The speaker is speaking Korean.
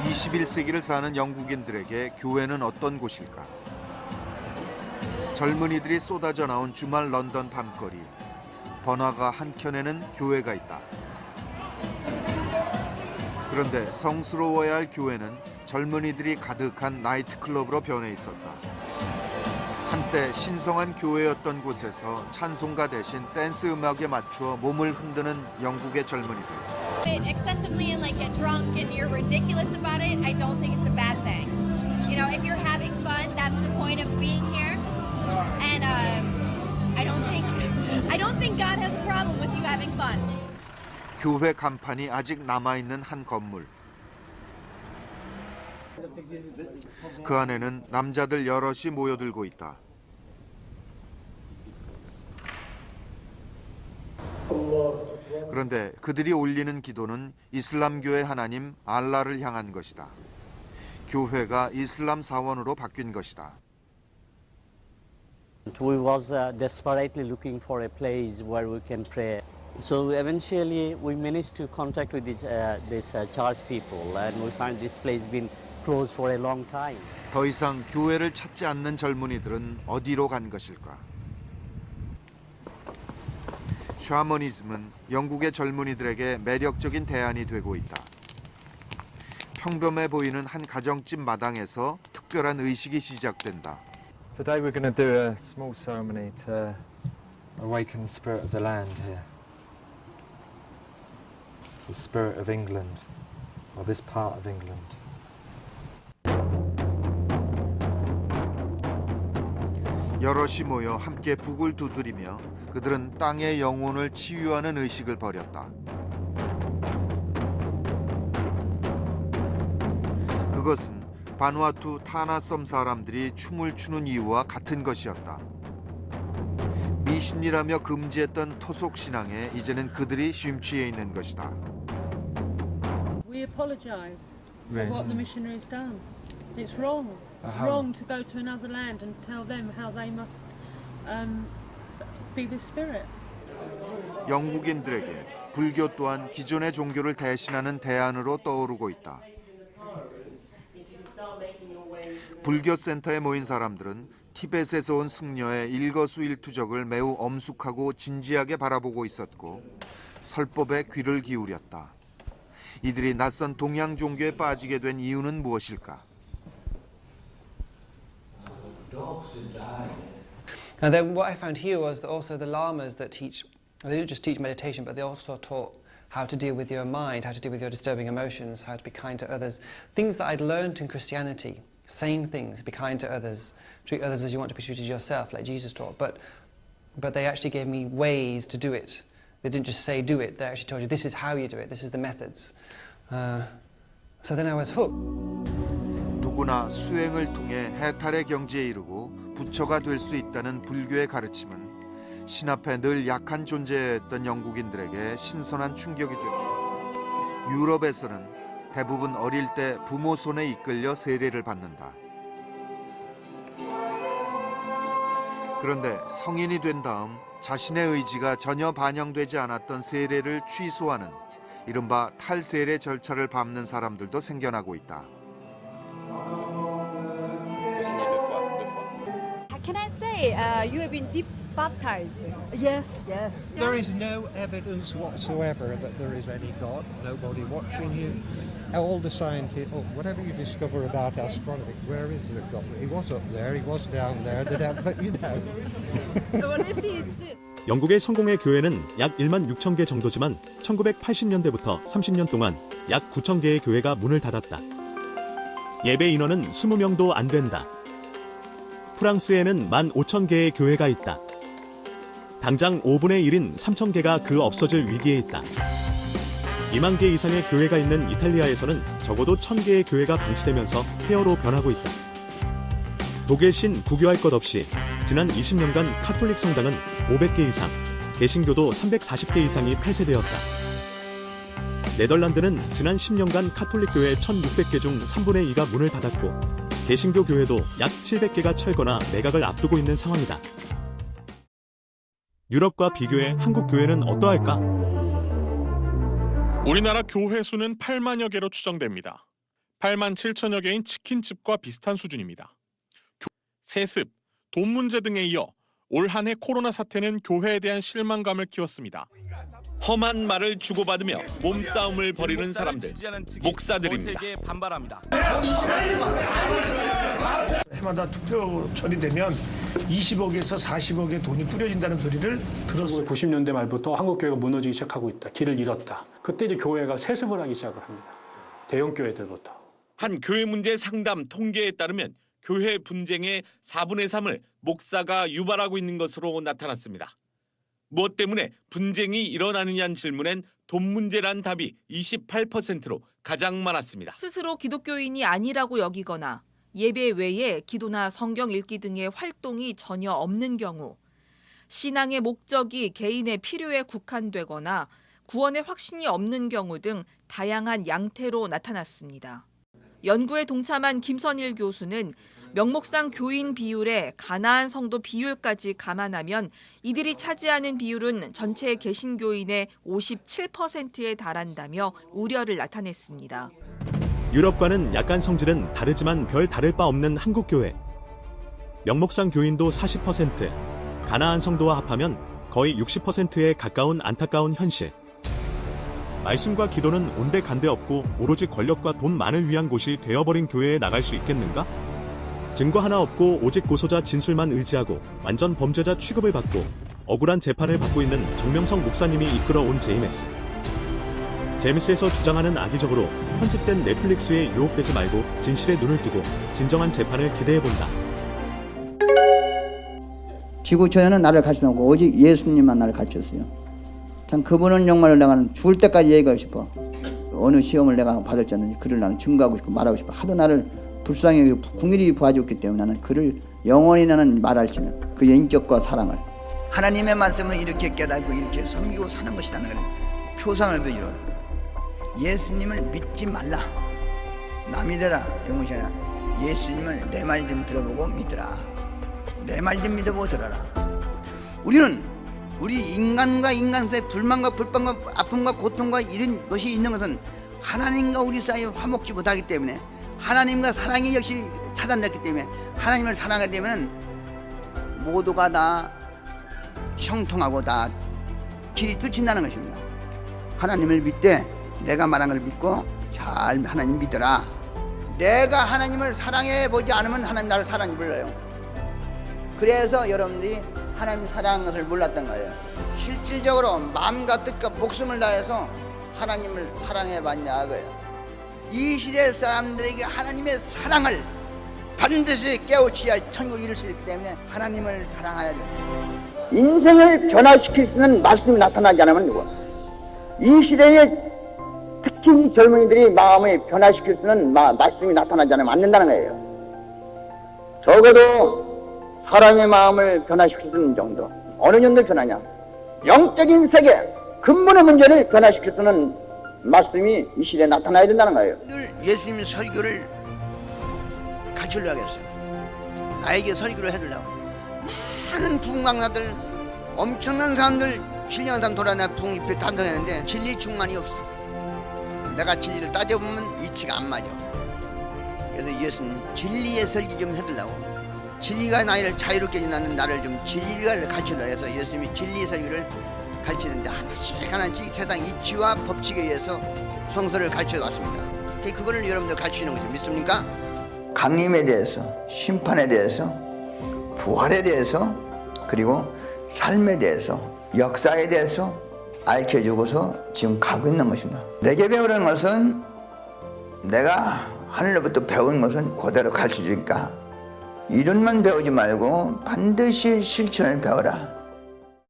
21세기를 사는 영국인들에게 교회는 어떤 곳일까? 젊은이들이 쏟아져 나온 주말 런던 밤거리. 번화가 한켠에는 교회가 있다. 그런데 성스러워야 할 교회는 젊은이들이 가득한 나이트클럽으로 변해 있었다. 한때 신성한 교회였던 곳에서 찬송가 대신 댄스 음악에 맞추어 몸을 흔드는 영국의 젊은이들. Excessively and like get drunk and you're ridiculous about it, I don't think it's a bad thing. You know, if you're having fun, that's the point of being here. And I don't think God has a problem with you having fun. 교회 간판이 아직 남아있는 한 건물. 그 안에는 남자들 여럿이 모여들고 있다. 그런데 그들이 올리는 기도는 이슬람교의 하나님 알라를 향한 것이다. 교회가 이슬람 사원으로 바뀐 것이다. We was desperately looking for a place where we can pray. So eventually we managed to contact with this church people, and we find this place been closed for a long time. 더 이상 교회를 찾지 않는 젊은이들은 어디로 간 것일까? 샤머니즘은 영국의 젊은이들에게 매력적인 대안이 되고 있다. 평범해 보이는 한 가정집 마당에서 특별한 의식이 시작된다. Today we're going to do a small ceremony to awaken the spirit of the land here. The spirit of England, or this part of England. 여럿이 모여 함께 북을 두드리며 그들은 땅의 영혼을 치유하는 의식을 벌였다. 그것은 바누아투 타나섬 사람들이 춤을 추는 이유와 같은 것이었다. 미신이라며 금지했던 토속 신앙에 이제는 그들이 심취해 있는 것이다. We apologize for what the missionaries done. It's wrong. Wrong to go to another land and tell them how they must be the spirit. 영국인들에게 불교 또한 기존의 종교를 대신하는 대안으로 떠오르고 있다. 불교 센터에 모인 사람들은 티벳에서 온 승려의 일거수일투족을 매우 엄숙하고 진지하게 바라보고 있었고 설법에 귀를 기울였다. 이들이 낯선 동양 종교에 빠지게 된 이유는 무엇일까? And then what I found here was that also the lamas that teach, they didn't just teach meditation, but they also taught how to deal with your mind, how to deal with your disturbing emotions, how to be kind to others. Things that I'd learned in Christianity, same things, be kind to others, treat others as you want to be treated yourself, like Jesus taught. But they actually gave me ways to do it. They didn't just say do it, they actually told you this is how you do it, this is the methods. So then I was hooked. 누구나 수행을 통해 해탈의 경지에 이르고 부처가 될 수 있다는 불교의 가르침은 신 앞에 늘 약한 존재였던 영국인들에게 신선한 충격이 되고 유럽에서는 대부분 어릴 때 부모 손에 이끌려 세례를 받는다. 그런데 성인이 된 다음 자신의 의지가 전혀 반영되지 않았던 세례를 취소하는 이른바 탈세례 절차를 밟는 사람들도 생겨나고 있다. Can I say you have been deep baptized? Yes, yes. There is no evidence whatsoever that there is any God, nobody watching you. All the scientists, whatever you discover about astronomy, where is the God? He was up there, he was down there, but you know. Well, if he exists. 영국의 성공의 교회는 약 1만 6천 개 정도지만 1980년대부터 30년 동안 약 9천 개의 교회가 문을 닫았다. 예배 인원은 20명도 안 된다. 프랑스에는 15,000개의 교회가 있다. 당장 5분의 1인 3,000개가 그 없어질 위기에 있다. 2만 개 이상의 교회가 있는 이탈리아에서는 적어도 1,000개의 교회가 방치되면서 폐허로 변하고 있다. 독일신 구교할 것 없이 지난 20년간 카톨릭 성당은 500개 이상, 개신교도 340개 이상이 폐쇄되었다. 네덜란드는 지난 10년간 카톨릭 교회 1,600개 중 3분의 2가 문을 닫았고 개신교 교회도 약 700개가 철거나 매각을 앞두고 있는 상황이다. 유럽과 비교해 한국 교회는 어떠할까? 우리나라 교회 수는 8만여 개로 추정됩니다. 8만 7천여 개인 치킨집과 비슷한 수준입니다. 세습, 돈 문제 등에 이어 올 한 해 코로나 사태는 교회에 대한 실망감을 키웠습니다. 험한 말을 주고받으며 몸싸움을 벌이는 사람들, 목사들입니다. 해마다 투표 처리되면 20억에서 40억의 돈이 뿌려진다는 소리를 들었어요. 90년대 말부터 한국교회가 무너지기 시작하고 있다. 길을 잃었다. 그때 이제 교회가 세습을 하기 시작을 합니다. 대형 교회들부터. 한 교회 문제 상담 통계에 따르면 교회 분쟁의 4분의 3을 목사가 유발하고 있는 것으로 나타났습니다. 무엇 때문에 분쟁이 일어나느냐는 질문엔 돈 문제란 답이 28%로 가장 많았습니다. 스스로 기독교인이 아니라고 여기거나 예배 외에 기도나 성경 읽기 등의 활동이 전혀 없는 경우, 신앙의 목적이 개인의 필요에 국한되거나 구원의 확신이 없는 경우 등 다양한 양태로 나타났습니다. 연구에 동참한 김선일 교수는 명목상 교인 비율에 가나안 성도 비율까지 감안하면 이들이 차지하는 비율은 전체 개신교인의 57%에 달한다며 우려를 나타냈습니다. 유럽과는 약간 성질은 다르지만 별 다를 바 없는 한국교회. 명목상 교인도 40%, 가나안 성도와 합하면 거의 60%에 가까운 안타까운 현실. 말씀과 기도는 온데간데 없고 오로지 권력과 돈만을 위한 곳이 되어버린 교회에 나갈 수 있겠는가? 증거 하나 없고 오직 고소자 진술만 의지하고 완전 범죄자 취급을 받고 억울한 재판을 받고 있는 정명성 목사님이 이끌어온 JMS. JMS에서 주장하는 악의적으로 편집된 넷플릭스에 유혹되지 말고 진실에 눈을 뜨고 진정한 재판을 기대해본다. 지구촌에는 나를 가르쳐놓고 오직 예수님만 나를 가르쳤어요. 참 그분은 정말 내가 죽을 때까지 얘기하고 싶어. 어느 시험을 내가 받을 지 않는지 그를 나는 증거하고 싶고 말하고 싶어. 하도 나를 불쌍히 궁일이 봐줬기 때문에 나는 그를 영원히 나는 말할지는 그 인격과 사랑을. 하나님의 말씀을 이렇게 깨닫고 이렇게 섬기고 사는 것이라는 것은 표상을 보여줘. 예수님을 믿지 말라. 나 믿어라. 이런 것이 아니라 예수님을 내 말 좀 들어보고 믿으라. 내 말 좀 믿어보고 들어라. 우리는 우리 인간과 인간 사이에 불만과 불만과 아픔과 고통과 이런 것이 있는 것은 하나님과 우리 사이에 화목지 못하기 때문에 하나님과 사랑이 역시 차단됐기 때문에 하나님을 사랑하게 되면 모두가 다 형통하고 다 길이 뚫친다는 것입니다. 하나님을 믿되 내가 말한 걸 믿고 잘 하나님 믿어라. 내가 하나님을 사랑해 보지 않으면 하나님 나를 사랑해 불러요. 그래서 여러분들이 하나님 사랑하는 것을 몰랐던 거예요. 실질적으로 마음과 뜻과 목숨을 다해서 하나님을 사랑해 봤냐 그거예요. 이 시대 사람들에게 하나님의 사랑을 반드시 깨우쳐야 천국을 이룰 수 있기 때문에 하나님을 사랑해야죠. 인생을 변화시킬 수 있는 말씀이 나타나지 않으면 누구? 이 시대에 특히 이 젊은이들이 마음을 변화시킬 수 있는 말씀이 나타나지 않으면 안 된다는 거예요. 적어도 사람의 마음을 변화시킬 수 있는 정도. 어느 정도 변하냐? 영적인 세계, 근본의 문제를 변화시킬 수 있는 말씀이 이 시대에 나타나야 된다는 거예요. 늘 예수님 설교를 가르치려고 했어요. 나에게 설교를 해주려고. 많은 부흥강사들, 엄청난 사람들, 신령한 사람 돌아다녀 부흥집회 탐정했는데 진리 충만이 없어. 내가 진리를 따져보면 이치가 안 맞아. 그래서 예수님 진리의 설교 좀 해달라고. 진리가 나를 자유롭게 해주는 나를 좀 진리를 가르치려고 해서 예수님이 진리 설교를 가르치는데 하나씩 세상 이치와 법칙에 의해서 성서를 가르쳐 왔습니다. 그거를 여러분들 가르치는 거죠. 믿습니까? 강림에 대해서, 심판에 대해서, 부활에 대해서, 그리고 삶에 대해서, 역사에 대해서 알려주고서 지금 가고 있는 것입니다. 내게 배우는 것은 내가 하늘로부터 배운 것은 그대로 가르쳐주니까 이론만 배우지 말고 반드시 실천을 배워라.